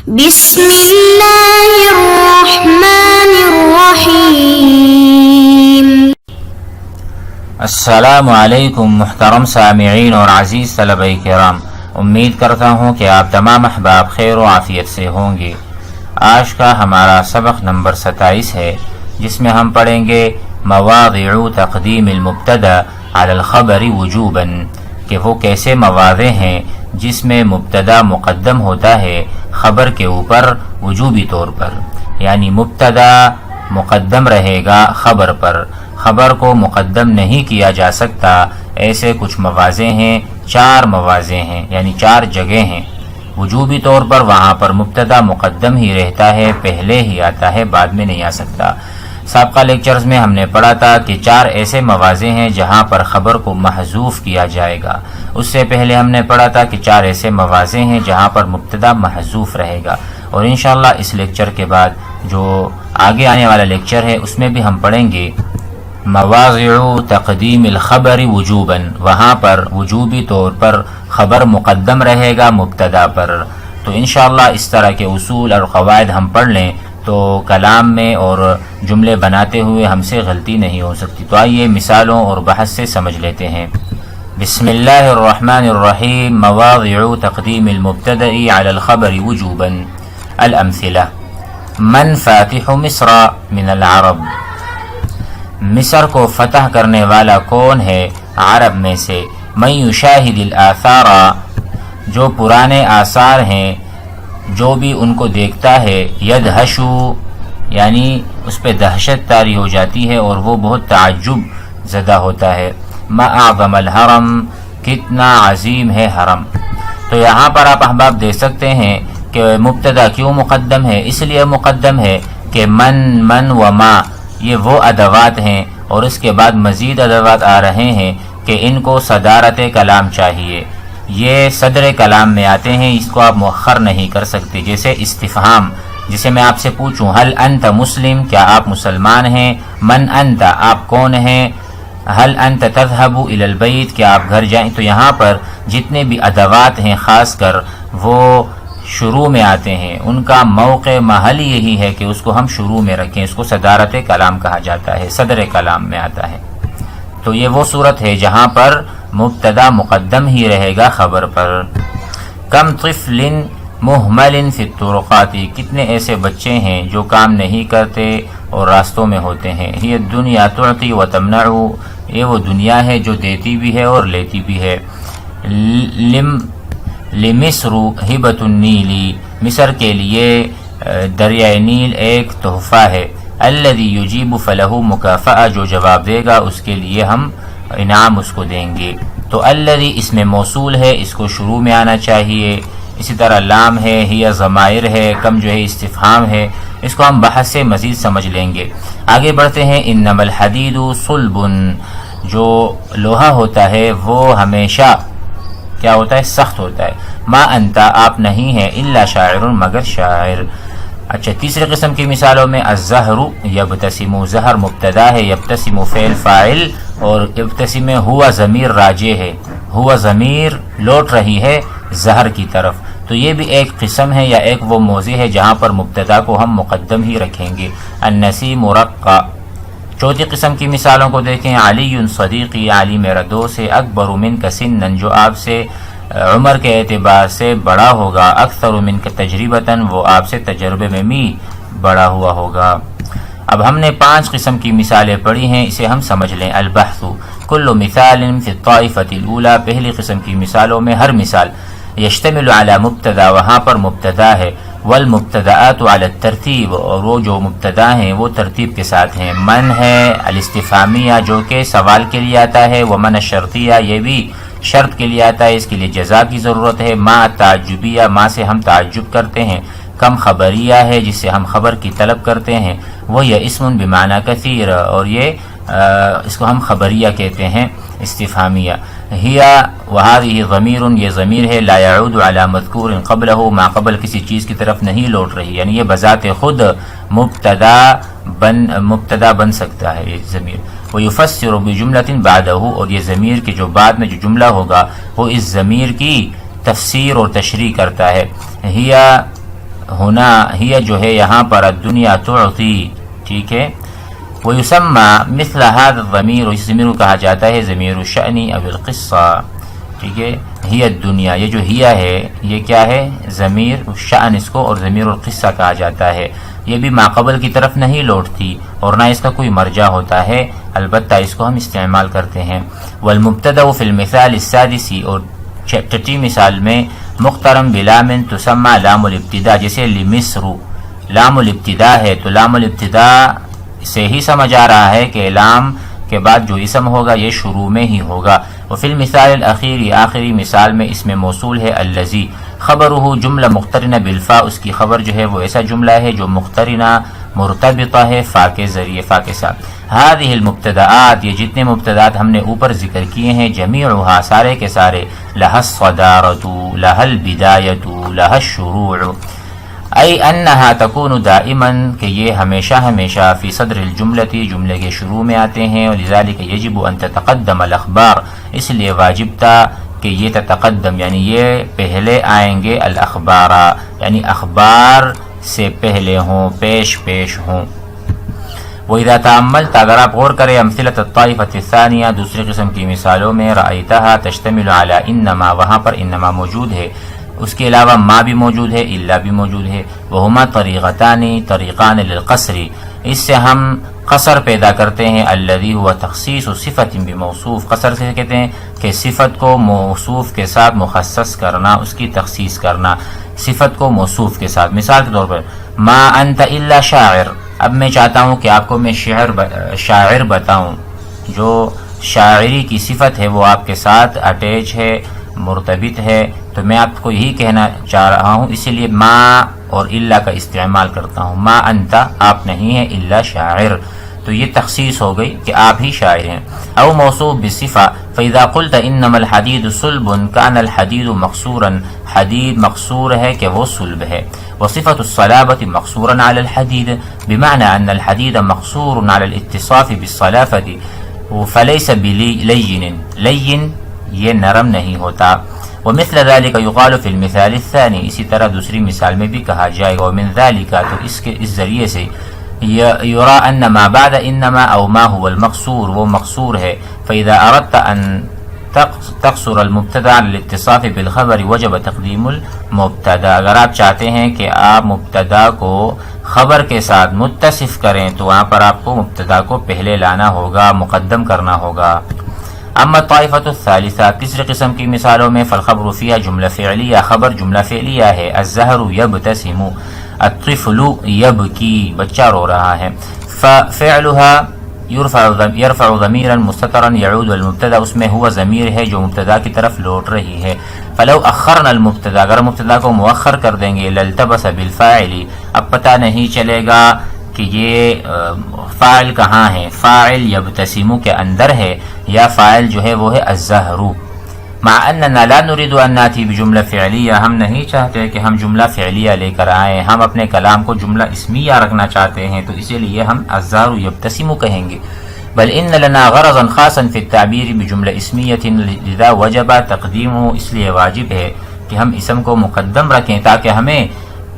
بسم اللہ الرحمن الرحیم۔ السلام علیکم محترم سامعین اور عزیز طلبہ کرام، امید کرتا ہوں کہ آپ تمام احباب خیر و عافیت سے ہوں گے۔ آج کا ہمارا سبق نمبر 27 ہے، جس میں ہم پڑھیں گے مواضع تقدیم المبتدا علی الخبر وجوباً، کہ وہ کیسے مواضع ہیں جس میں مبتدا مقدم ہوتا ہے خبر کے اوپر وجوبی طور پر، یعنی مبتدا مقدم رہے گا خبر پر، خبر کو مقدم نہیں کیا جا سکتا۔ ایسے کچھ مواضع ہیں، 4 مواضع ہیں، یعنی 4 جگہ ہیں۔ وجوبی طور پر وہاں پر مبتدا مقدم ہی رہتا ہے، پہلے ہی آتا ہے، بعد میں نہیں آ سکتا۔ سابقہ لیکچرز میں ہم نے پڑھا تھا کہ 4 ایسے مواضع ہیں جہاں پر خبر کو محذوف کیا جائے گا۔ اس سے پہلے ہم نے پڑھا تھا کہ 4 ایسے مواضع ہیں جہاں پر مبتدا محذوف رہے گا، اور انشاءاللہ اس لیکچر کے بعد جو آگے آنے والا لیکچر ہے اس میں بھی ہم پڑھیں گے مواضع تقدیم الخبر وجوباً، وہاں پر وجوبی طور پر خبر مقدم رہے گا مبتدا پر۔ تو انشاءاللہ اس طرح کے اصول اور قواعد ہم پڑھ لیں تو کلام میں اور جملے بناتے ہوئے ہم سے غلطی نہیں ہو سکتی۔ تو آئیے مثالوں اور بحث سے سمجھ لیتے ہیں۔ بسم اللہ الرحمن الرحیم، مواضع تقدیم المبتدأ علی الخبر وجوباً۔ الامثلہ: من فاتح مصر من العرب، مصر کو فتح کرنے والا کون ہے عرب میں سے؟ من یشاہد الآثار، جو پرانے آثار ہیں جو بھی ان کو دیکھتا ہے، یدہشو یعنی اس پہ دہشت طاری ہو جاتی ہے اور وہ بہت تعجب زدہ ہوتا ہے۔ ما اعظم الحرم، کتنا عظیم ہے حرم۔ تو یہاں پر آپ احباب دیکھ سکتے ہیں کہ مبتدا کیوں مقدم ہے؟ اس لیے مقدم ہے کہ من و ما یہ وہ ادوات ہیں، اور اس کے بعد مزید ادوات آ رہے ہیں کہ ان کو صدارت کلام چاہیے، یہ صدر کلام میں آتے ہیں، اس کو آپ مؤخر نہیں کر سکتے۔ جیسے استفہام، جسے میں آپ سے پوچھوں حل انت مسلم، کیا آپ مسلمان ہیں؟ من انت، آپ کون ہیں؟ حل انت تذهب الى البیت، کیا آپ گھر جائیں؟ تو یہاں پر جتنے بھی ادوات ہیں خاص کر وہ شروع میں آتے ہیں، ان کا موقع محل یہی ہے کہ اس کو ہم شروع میں رکھیں، اس کو صدارت کلام کہا جاتا ہے، صدر کلام میں آتا ہے۔ تو یہ وہ صورت ہے جہاں پر مبتدا مقدم ہی رہے گا خبر پر۔ کم طفل مہمل فی الطرقات، کتنے ایسے بچے ہیں جو کام نہیں کرتے اور راستوں میں ہوتے ہیں۔ ہی الدنیا تعطی و تمنع، یہ وہ دنیا ہے جو دیتی بھی ہے اور لیتی بھی ہے۔ لمصر ہبۃ النیل، مصر کے لیے دریائے نیل ایک تحفہ ہے۔ الذی یجیب فلہ مکافأہ، جو جواب دے گا اس کے لیے ہم انعام اس کو دیں گے۔ تو الذی اس میں موصول ہے، اس کو شروع میں آنا چاہیے۔ اسی طرح لام ہے، ہی ضمائر ہے، کم جو ہے استفہام ہے، اس کو ہم بحث سے مزید سمجھ لیں گے۔ آگے بڑھتے ہیں۔ انما الحدید صلب، جو لوہا ہوتا ہے وہ ہمیشہ کیا ہوتا ہے؟ سخت ہوتا ہے۔ ما انت، آپ نہیں ہیں، الا شاعر، مگر شاعر۔ اچھا، تیسرے قسم کی مثالوں میں الزہر یبتسم، زہر مبتدا ہے، یبتسم فعل فاعل، اور یبتسم ہوا ضمیر راجع ہے، ہوا ضمیر لوٹ رہی ہے زہر کی طرف۔ تو یہ بھی ایک قسم ہے یا ایک وہ موضع ہے جہاں پر مبتدا کو ہم مقدم ہی رکھیں گے۔ النسیم رقا۔ چوتھی قسم کی مثالوں کو دیکھیں۔ علی صدیقی، علی میرا دوست ہے۔ اکبر منک سنا، جو آپ سے عمر کے اعتبار سے بڑا ہوگا۔ اکثر منک تجربتاً، وہ آپ سے تجربے میں بھی بڑا ہوا ہوگا۔ اب ہم نے 5 قسم کی مثالیں پڑھی ہیں، اسے ہم سمجھ لیں۔ البحث کل مثال فی الطائفة الاولى، پہلی قسم کی مثالوں میں ہر مثال یشتمل علی مبتدا، وہاں پر مبتدا ہے۔ والمبتدآت علی الترتیب، اور وہ جو مبتدا ہیں وہ ترتیب کے ساتھ ہیں۔ من ہے الاستفہامیہ، جو کہ سوال کے لیے آتا ہے۔ ومن الشرطیہ، یہ بھی شرط کے لیے آتا ہے، اس کے لیے جزا کی ضرورت ہے۔ ما تعجبیہ، ما سے ہم تعجب کرتے ہیں۔ کم خبریہ ہے، جس سے ہم خبر کی طلب کرتے ہیں۔ وہ یہ اسم بمعنی کثیر، اور یہ اس کو ہم خبریہ کہتے ہیں، استفہامیہ۔ ہیا وہذہ ضمیر، یہ ضمیر ہے۔ لا یعود علی مذکور قبلہ، ما قبل کسی چیز کی طرف نہیں لوٹ رہی، یعنی یہ بذات خود مبتدا بن سکتا ہے یہ ضمیر۔ ویفسر بجملۃ بعدہ، اور یہ ضمیر کے جو بعد میں جو جملہ ہوگا وہ اس ضمیر کی تفسیر اور تشریح کرتا ہے۔ ہیا ہونا ہی جو ہے یہاں پر الدنیا تعطی، ٹھیک ہے. ویسمى مثل هذا الضمیر، اس ضمیر کو کہا جاتا ہے ضمیر الشأن او القصہ، ٹھیک ہے. ہی الدنیا، یہ جو ہی ہے یہ کیا ہے؟ ضمیر الشأن اس کو، اور ضمیر القصہ کہا جاتا ہے. یہ بھی ماقبل کی طرف نہیں لوٹتی اور نہ اس کا کوئی مرجع ہوتا ہے، البتہ اس کو ہم استعمال کرتے ہیں. والمبتدأ فی المثال السادس، اور چھٹی مثال میں مقترن بلام تسمى لام الابتداء، جیسے لمصر لام الابتداء ہے تو لام الابتداء سے ہی سمجھ آ رہا ہے کہ لام کے بعد جو اسم ہوگا یہ شروع میں ہی ہوگا. وفی المثال الاخیر، آخری مثال میں اس میں موصول ہے الذی، خبرہ جملہ مقترنہ بالفا، اس کی خبر جو ہے وہ ایسا جملہ ہے جو مقترنہ مرتبطہ ہے فا کے ذریعے، فا کے ساتھ. هذه المبتدآت، یہ جتنے مبتدات ہم نے اوپر ذکر کیے ہیں، جمیعها سارے کے سارے، لها الصدارۃ، لها البدایۃ، لها الشروع، ای انہا تکون دائما، کہ یہ ہمیشہ ہمیشہ فی صدر الجملتی، جملے کے شروع میں آتے ہیں. ولذالک یجب ان تتقدم الاخبار، اس لیے واجب تھا کہ یہ تتقدم یعنی یہ پہلے آئیں گے، الاخبار یعنی اخبار سے پہلے ہوں، پیش ہوں. وَإِذَا تَأَمَّلْتَ، اگر آپ غور کریں، امثلۃ الطائفۃ الثانیہ، دوسری قسم کی مثالوں میں، رأیتها تشتمل علی انما، وہاں پر انما موجود ہے، اس کے علاوہ ما بھی موجود ہے، الا بھی موجود ہے. وہما طریقان للقصر، اس سے ہم قصر پیدا کرتے ہیں. الذی ہوا تخصیص صفت بموصوف، قصر سے کہتے ہیں کہ صفت کو موصوف کے ساتھ مخصص کرنا، اس کی تخصیص کرنا، صفت کو موصوف کے ساتھ. مثال کے طور پر ما انت الا شاعر، اب میں چاہتا ہوں کہ آپ کو میں شاعر بتاؤں، جو شاعری کی صفت ہے وہ آپ کے ساتھ اٹیچ ہے، مرتبط ہے، تو میں آپ کو یہی کہنا چاہ رہا ہوں، اسی لیے ما اور الا کا استعمال کرتا ہوں. ما انت، آپ نہیں ہیں، الا شاعر، تو یہ تخصیص ہو گئی کہ آپ ہی شاعر ہیں. او موصوف بالصفہ، فاذا قلت انما الحدید صلب کان الحدید مقصورا، حدید مقصور ہے کہ وہ صلب ہے. وصفة الصلابة مقصورا على الحديد، بمعنى أن الحديد مقصور على الاتصاف بالصلافة فليس بلين، لين یہ نرم نہیں ہوتا. ومثل ذلك يقال في المثال الثاني، اسی طرح دوسری مثال میں بھی کہا جائے گا. ومن ذلك، تو اس ذریعے سے، يرى أن ما بعد انما او ما هو المقصور، وہ مقصور ہے. فإذا أردت أن تقصر المبتدا للاتصاف بالخبر وجب تقدیم المبتدا، اگر آپ چاہتے ہیں کہ آپ مبتدا کو خبر کے ساتھ متصف کریں تو وہاں پر آپ کو مبتدا کو پہلے لانا ہوگا، مقدم کرنا ہوگا. اما الطائفۃ الثالثہ، تیسری قسم کی مثالوں میں، فالخبر فیہا جملہ فعلیہ، خبر جملہ فعلیہ ہے. الزہر یبتسم، الطفل یبکی، بچہ رو رہا ہے. ففعلها یرفع ضمیرا مستترا یعود المبتدا، اس میں ہوا ضمیر ہے جو مبتدا کی طرف لوٹ رہی ہے. فلو اخرنا المبتدا، اگر مبتدا کو مؤخر کر دیں گے، لالتبس بالفاعل، اب پتہ نہیں چلے گا کہ یہ فاعل کہاں ہے، فاعل یبتسم کے اندر ہے یا فاعل جو ہے وہ ہے الزہر. مع اننا لا نريد ان ناتي بجملہ فعلیہ، ہم نہیں چاہتے کہ ہم جملہ فعلیہ لے کر آئیں، ہم اپنے کلام کو جملہ اسمیہ رکھنا چاہتے ہیں، تو اسی لیے ہم الزہر یبتسم کہیں گے. بل ان لنا غرضا خاصا في التعبیر بجملہ اسمیہ لذا وجب تقدیمہ، اس لیے واجب ہے کہ ہم اسم کو مقدم رکھیں تاکہ ہمیں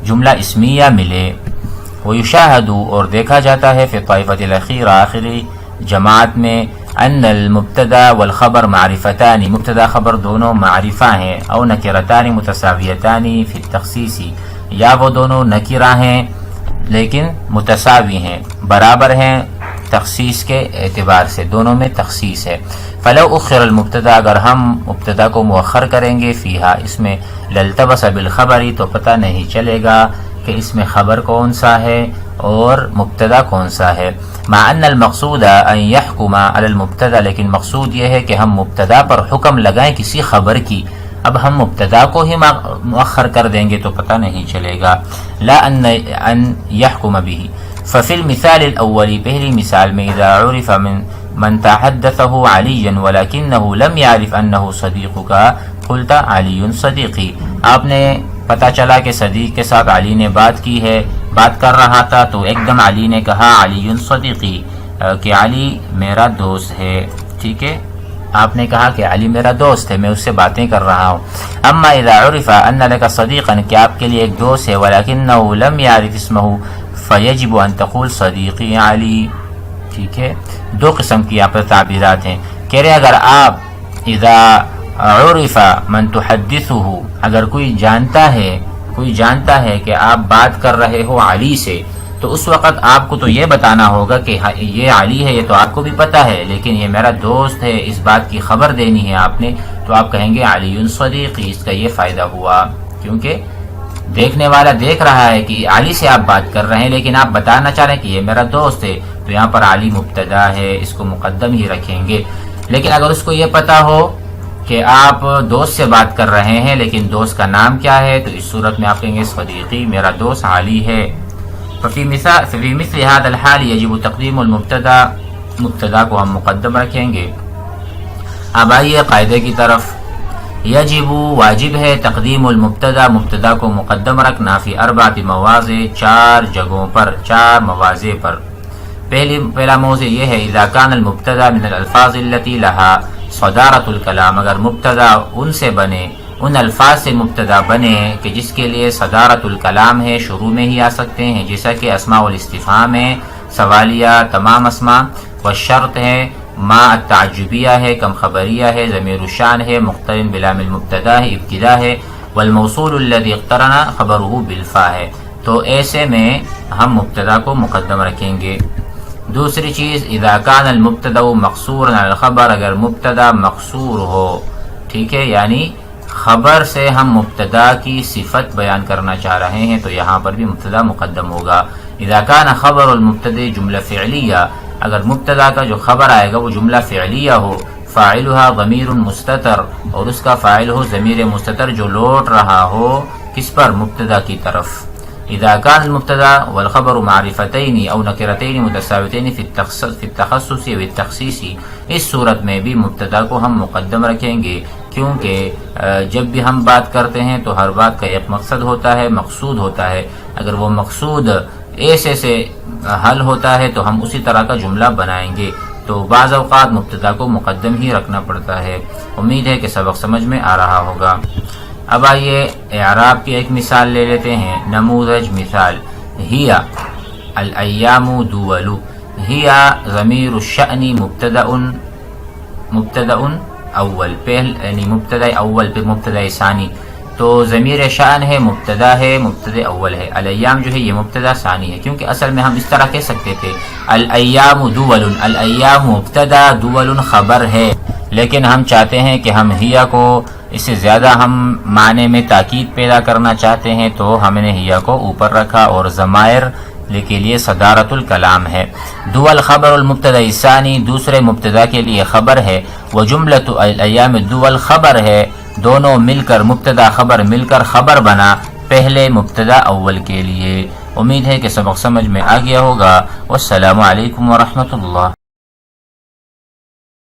جملہ اسمیہ ملے. ویشاہد، اور دیکھا جاتا ہے، فی الطائفۃ الاخیرہ، آخری جماعت میں، ان المبتدا والخبر معرفتان، مبتدا خبر دونوں معرفہ ہیں. او نکرتان متساویتان فی التخصیص، یا وہ دونوں نکرہ ہیں لیکن متساوی ہیں، برابر ہیں تخصیص کے اعتبار سے، دونوں میں تخصیص ہے. فلو اخر المبتدا، اگر ہم مبتدا کو مؤخر کریں گے، فیہا، اس میں، لالتبس بالخبر، تو پتہ نہیں چلے گا کہ اس میں خبر کون سا ہے اور مبتدا کون سا ہے. مع ان المقصود ان يحكم على المبتدا، لیکن مقصود یہ ہے کہ ہم مبتدا پر حکم لگائیں کسی خبر کی. اب ہم مبتدا کو ہی مؤخر کر دیں گے تو پتہ نہیں چلے گا. لا ان يحكم به. ففي المثال الاول، پہلی مثال میں، اذا عرف من تحدثه علي ولكنه لم يعرف انه صديقك قلت علي صديقي، آپ نے پتہ چلا کہ صدیق کے ساتھ علی نے بات کی ہے، بات کر رہا تھا، تو ایک دم علی نے کہا علی صدیقی، کہ علی میرا دوست ہے. ٹھیک ہے، آپ نے کہا کہ علی میرا دوست ہے، میں اس سے باتیں کر رہا ہوں. اما اذا عرف ان لك صديقا، کہ آپ کے لیے ایک دوست ہے، ولكنه لم يعرف اسمه فيجب ان تقول صديقي علی. ٹھیک ہے، دو قسم کی یہاں پر تعبیرات ہیں. کہہ رہے اگر آپ اذا عرف من تحدثه، اگر کوئی جانتا ہے کہ آپ بات کر رہے ہو علی سے، تو اس وقت آپ کو تو یہ بتانا ہوگا کہ یہ علی ہے، یہ تو آپ کو بھی پتا ہے، لیکن یہ میرا دوست ہے، اس بات کی خبر دینی ہے آپ نے، تو آپ کہیں گے علی صدیقی. اس کا یہ فائدہ ہوا کیونکہ دیکھنے والا دیکھ رہا ہے کہ علی سے آپ بات کر رہے ہیں، لیکن آپ بتانا چاہ رہے ہیں کہ یہ میرا دوست ہے، تو یہاں پر علی مبتدا ہے، اس کو مقدم ہی رکھیں گے. لیکن اگر اس کو یہ پتا ہو کہ آپ دوست سے بات کر رہے ہیں لیکن دوست کا نام کیا ہے، تو اس صورت میں آپ کہیں گے صدیقی، میرا دوست علی ہے. ففي مثل هذا الحال يجب تقديم المبتدا، مبتدا کو ہم مقدم رکھیں گے. اب آئیے قاعدے کی طرف. یجب واجب ہے تقدیم المبتدا، مبتدا کو مقدم رکھنا، فی اربعۃ مواضع، 4 جگہوں پر، 4 مواضع پر. پہلا موضع یہ ہے اذا كان المبتدا من الالفاظ التي لها صدارۃ الکلام، اگر مبتدا ان سے بنے، ان الفاظ سے مبتدا بنے کہ جس کے لیے صدارت الکلام ہے، شروع میں ہی آ سکتے ہیں، جیسا کہ اسماء الاستفہام ہے، سوالیہ تمام اسماء، والشرط ہے، ما التعجبیہ ہے، کم خبریہ ہے، ضمیر الشان ہے، مقترن بلام المبتدا ہے، ابتدا ہے، والموصول الذي اقترن خبره بالفاء ہے. تو ایسے میں ہم مبتدا کو مقدم رکھیں گے. دوسری چیز اذا كان المبتدا مقصورا على الخبر، اگر مبتدا مقصور ہو، ٹھیک ہے، یعنی خبر سے ہم مبتدا کی صفت بیان کرنا چاہ رہے ہیں، تو یہاں پر بھی مبتدا مقدم ہوگا. اذا كان خبر المبتدا جملہ فعلیہ، اگر مبتدا کا جو خبر آئے گا وہ جملہ فعلیہ ہو، فاعلها ضمیر مستتر، اور اس کا فاعل ہو ضمیر مستتر جو لوٹ رہا ہو کس پر، مبتدا کی طرف. اذا كان المبتدا والخبر معرفتین او نکرتین متساوتین فی التخصص و التخصیص، اس صورت میں بھی مبتدا کو ہم مقدم رکھیں گے، کیونکہ جب بھی ہم بات کرتے ہیں تو ہر بات کا ایک مقصد ہوتا ہے، مقصود ہوتا ہے. اگر وہ مقصود ایسے سے حل ہوتا ہے تو ہم اسی طرح کا جملہ بنائیں گے، تو بعض اوقات مبتدا کو مقدم ہی رکھنا پڑتا ہے. امید ہے کہ سبق سمجھ میں آ رہا ہوگا. اب آئیے اعراب کی ایک مثال لے لیتے ہیں. نموذج مثال، ہی الایام دول، ہی ضمیر الشأن مبتدا اول، یعنی مبتدا اول پہ مبتدا ثانی، تو ضمیر شأن ہے، مبتدا ہے، مبتدا اول ہے. الایام جو ہے یہ مبتدا ثانی ہے، کیونکہ اصل میں ہم اس طرح کہہ سکتے تھے الایام دول، الایام مبتدا، دول خبر ہے، لیکن ہم چاہتے ہیں کہ ہم ہیا کو اس سے زیادہ ہم معنی میں تاکید پیدا کرنا چاہتے ہیں، تو ہم نے ہیا کو اوپر رکھا اور ضمائر کے لیے صدارت الکلام ہے. دول خبر المبتدا ثانی، دوسرے مبتدا کے لیے خبر ہے. وجملۃ الایام دول خبر ہے، دونوں مل کر مبتدا خبر مل کر خبر بنا پہلے مبتدا اول کے لیے. امید ہے کہ سبق سمجھ میں آ گیا ہوگا. والسلام علیکم ورحمۃ اللہ.